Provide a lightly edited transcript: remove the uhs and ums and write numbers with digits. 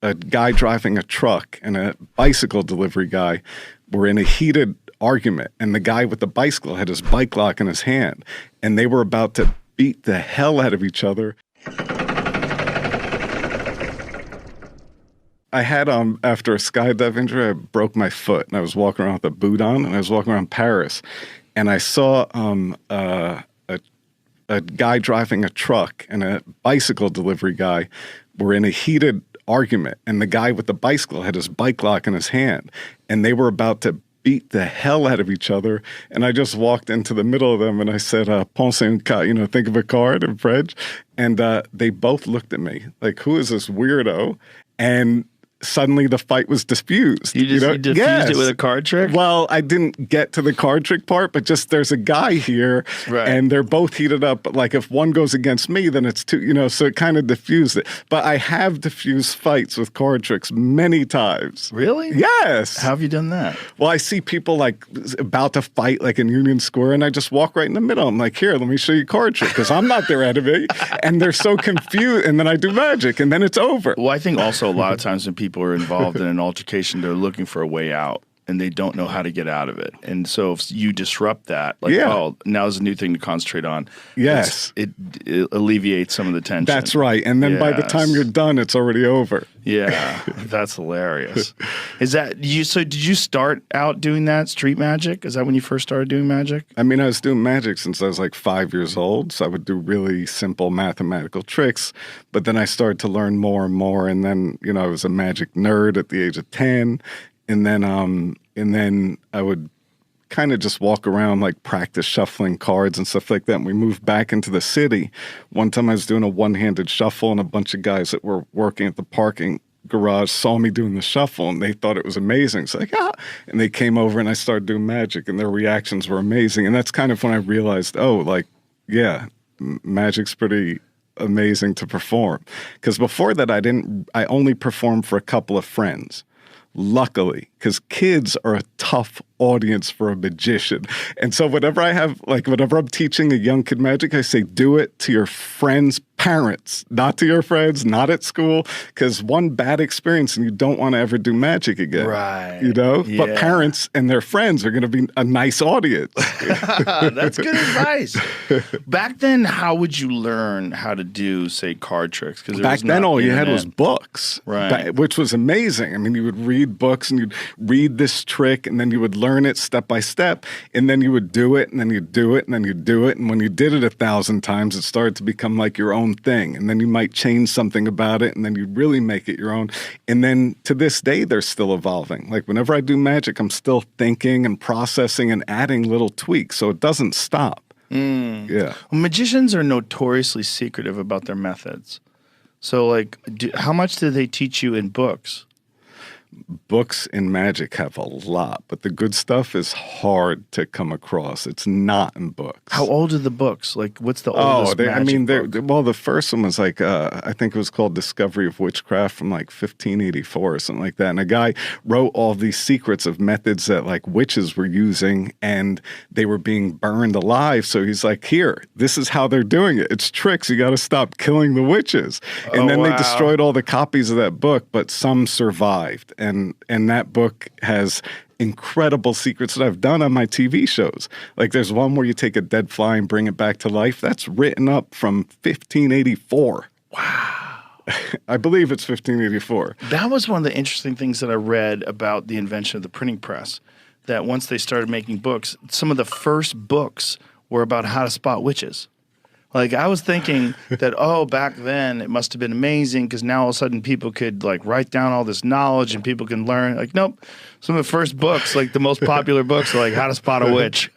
a guy driving a truck and a bicycle delivery guy were in a heated argument, and the guy with the bicycle had his bike lock in his hand, and they were about to beat the hell out of each other. I had, after a skydive injury, I broke my foot, and I was walking around with a boot on, and I was walking around Paris, and I saw a guy driving a truck and a bicycle delivery guy were in a heated argument, and the guy with the bicycle had his bike lock in his hand, and they were about to beat the hell out of each other. And I just walked into the middle of them and I said, "Pense un card," think of a card in French. And they both looked at me like, who is this weirdo? And suddenly the fight was diffused. You diffused it with a card trick? Well, I didn't get to the card trick part, but just there's a guy here, and they're both heated up. But like if one goes against me, then it's two, so it kind of diffused it. But I have diffused fights with card tricks many times. Really? Yes. How have you done that? Well, I see people like about to fight like in Union Square, and I just walk right in the middle. I'm like, here, let me show you card trick, because I'm not their enemy. And they're so confused, and then I do magic, and then it's over. Well, I think also a lot of times when people are involved in an altercation, they're looking for a way out, and they don't know how to get out of it. And so if you disrupt that, oh, now's a new thing to concentrate on. Yes. It alleviates some of the tension. That's right. And then by the time you're done, it's already over. Yeah, that's hilarious. Is that you? So did you start out doing that, street magic? Is that when you first started doing magic? I mean, I was doing magic since I was like 5 years old. So I would do really simple mathematical tricks. But then I started to learn more and more. And then, I was a magic nerd at the age of 10. And then I would kind of just walk around, like practice shuffling cards and stuff like that. And we moved back into the city. One time I was doing a one-handed shuffle, and a bunch of guys that were working at the parking garage saw me doing the shuffle, and they thought it was amazing. It's like, and they came over, and I started doing magic, and their reactions were amazing. And that's kind of when I realized, magic's pretty amazing to perform. Because before that, I only performed for a couple of friends. Luckily, because kids are a tough audience for a magician. And so whenever I'm teaching a young kid magic, I say, do it to your friends' parents, not to your friends, not at school, because one bad experience and you don't want to ever do magic again. Right. Yeah. But parents and their friends are going to be a nice audience. That's good advice. Back then, how would you learn how to do, say, card tricks? Because back then, all you had was books, right? Which was amazing. I mean, you would read books and you'd read this trick, and then you would learn it step by step, and then you would do it, and then you'd do it, and then you'd do it. And when you did it 1,000 times, it started to become like your own thing. And then you might change something about it, and then you'd really make it your own. And then to this day, they're still evolving. Like whenever I do magic, I'm still thinking and processing and adding little tweaks, so it doesn't stop. Yeah. Well, magicians are notoriously secretive about their methods. So, how much do they teach you in books? Books in magic have a lot, but the good stuff is hard to come across. It's not in books. How old are the books? What's the oldest book? Well, the first one was I think it was called Discovery of Witchcraft from 1584 or something like that. And a guy wrote all these secrets of methods that witches were using, and they were being burned alive. So he's like, here, this is how they're doing it. It's tricks. You got to stop killing the witches. And then they destroyed all the copies of that book, but some survived. And that book has incredible secrets that I've done on my TV shows. Like there's one where you take a dead fly and bring it back to life. That's written up from 1584. Wow. I believe it's 1584. That was one of the interesting things that I read about the invention of the printing press, that once they started making books, some of the first books were about how to spot witches. I was thinking that, back then it must have been amazing because now all of a sudden people could write down all this knowledge and people can learn. Nope. Some of the first books, the most popular books are how to spot a witch.